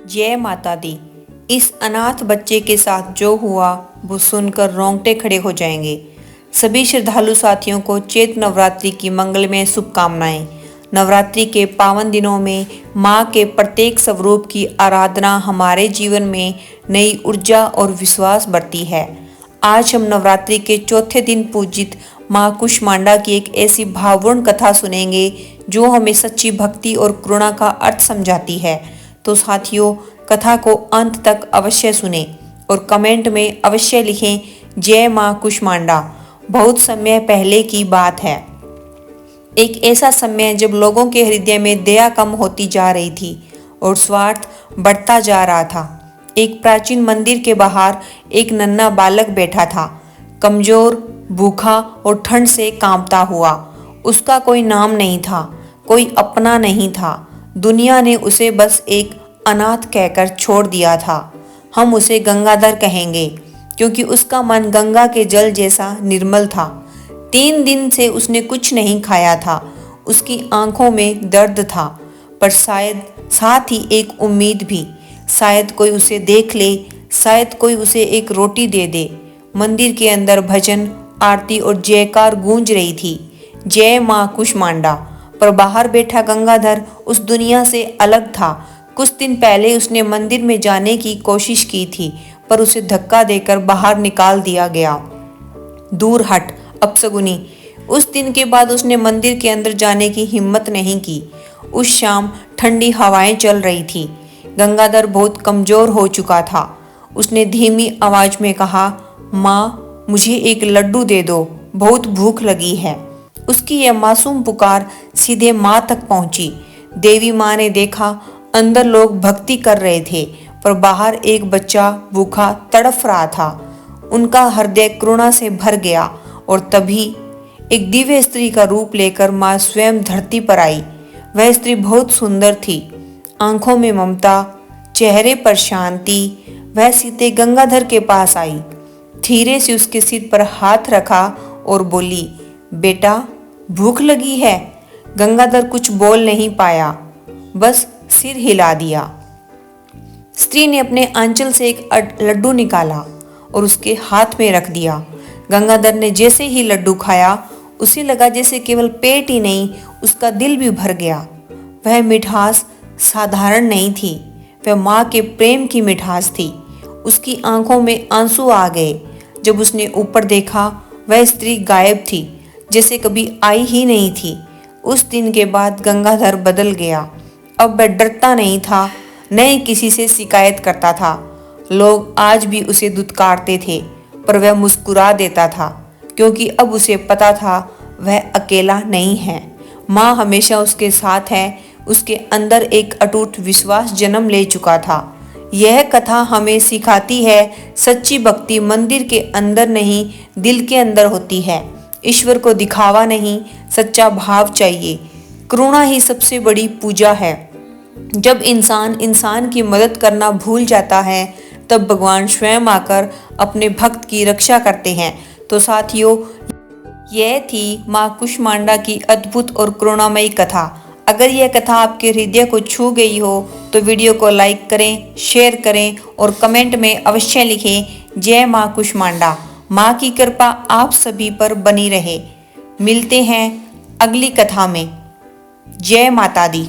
जय माता दी। इस अनाथ बच्चे के साथ जो हुआ वो सुनकर रोंगटे खड़े हो जाएंगे। सभी श्रद्धालु साथियों को चैत्र नवरात्रि की मंगलमय शुभकामनाएं। नवरात्रि के पावन दिनों में माँ के प्रत्येक स्वरूप की आराधना हमारे जीवन में नई ऊर्जा और विश्वास बढ़ती है। आज हम नवरात्रि के चौथे दिन पूजित माँ कुष्मांडा की एक ऐसी भावपूर्ण कथा सुनेंगे जो हमें सच्ची भक्ति और करुणा का अर्थ समझाती है। तो साथियों, कथा को अंत तक अवश्य सुने और कमेंट में अवश्य लिखें जय माँ कुष्मांडा। बहुत समय पहले की बात है। एक ऐसा समय जब लोगों के हृदय में दया कम होती जा रही थी और स्वार्थ बढ़ता जा रहा था। एक प्राचीन मंदिर के बाहर एक नन्हा बालक बैठा था, कमजोर, भूखा और ठंड से कांपता हुआ। उसका कोई नाम नहीं था, कोई अपना नहीं था। दुनिया ने उसे बस एक अनाथ कहकर छोड़ दिया था। हम उसे गंगाधर कहेंगे क्योंकि उसका मन गंगा के जल जैसा निर्मल था। 3 दिन से उसने कुछ नहीं खाया था। उसकी आंखों में दर्द था, पर शायद साथ ही एक उम्मीद भी। शायद कोई उसे देख ले, शायद कोई उसे एक रोटी दे दे। मंदिर के अंदर भजन, आरती और जयकार गूंज रही थी, जय माँ कुष्मांडा। पर बाहर बैठा गंगाधर उस दुनिया से अलग था। कुछ दिन पहले उसने मंदिर में जाने की कोशिश की थी, पर उसे धक्का देकर बाहर निकाल दिया गया। दूर हट, अपशगुनी। उस दिन के बाद उसने मंदिर के अंदर जाने की हिम्मत नहीं की। उस शाम ठंडी हवाएं चल रही थी। गंगाधर बहुत कमजोर हो चुका था। उसने धीमी आवाज में कहा, माँ, मुझे एक लड्डू दे दो, बहुत भूख लगी है। उसकी यह मासूम पुकार सीधे माँ तक पहुंची। देवी माँ ने देखा, अंदर लोग भक्ति कर रहे थे, पर बाहर एक बच्चा भूखा तड़फ रहा था। उनका हृदय करुणा से भर गया और तभी एक दिव्य स्त्री का रूप लेकर माँ स्वयं धरती पर आई। वह स्त्री बहुत सुंदर थी, आंखों में ममता, चेहरे पर शांति। वह सीधे गंगाधर के पास आई, धीरे से उसके सिर पर हाथ रखा और बोली, बेटा, भूख लगी है। गंगाधर कुछ बोल नहीं पाया, बस सिर हिला दिया। स्त्री ने अपने आंचल से एक लड्डू निकाला और उसके हाथ में रख दिया। गंगाधर ने जैसे ही लड्डू खाया, उसे लगा जैसे केवल पेट ही नहीं, उसका दिल भी भर गया। वह मिठास साधारण नहीं थी, वह माँ के प्रेम की मिठास थी। उसकी आंखों में आंसू आ गए। जब उसने ऊपर देखा, वह स्त्री गायब थी, जैसे कभी आई ही नहीं थी। उस दिन के बाद गंगाधर बदल गया। अब वह डरता नहीं था, न ही किसी से शिकायत करता था। लोग आज भी उसे दुत्कारते थे, पर वह मुस्कुरा देता था, क्योंकि अब उसे पता था वह अकेला नहीं है। माँ हमेशा उसके साथ है। उसके अंदर एक अटूट विश्वास जन्म ले चुका था। यह कथा हमें सिखाती है, सच्ची भक्ति मंदिर के अंदर नहीं, दिल के अंदर होती है। ईश्वर को दिखावा नहीं, सच्चा भाव चाहिए। करुणा ही सबसे बड़ी पूजा है। जब इंसान इंसान की मदद करना भूल जाता है, तब भगवान स्वयं आकर अपने भक्त की रक्षा करते हैं। तो साथियों, यह थी माँ कुष्मांडा की अद्भुत और करुणामयी कथा। अगर यह कथा आपके हृदय को छू गई हो तो वीडियो को लाइक करें, शेयर करें और कमेंट में अवश्य लिखें जय माँ कुष्मांडा। माँ की कृपा आप सभी पर बनी रहे। मिलते हैं अगली कथा में। जय माता दी।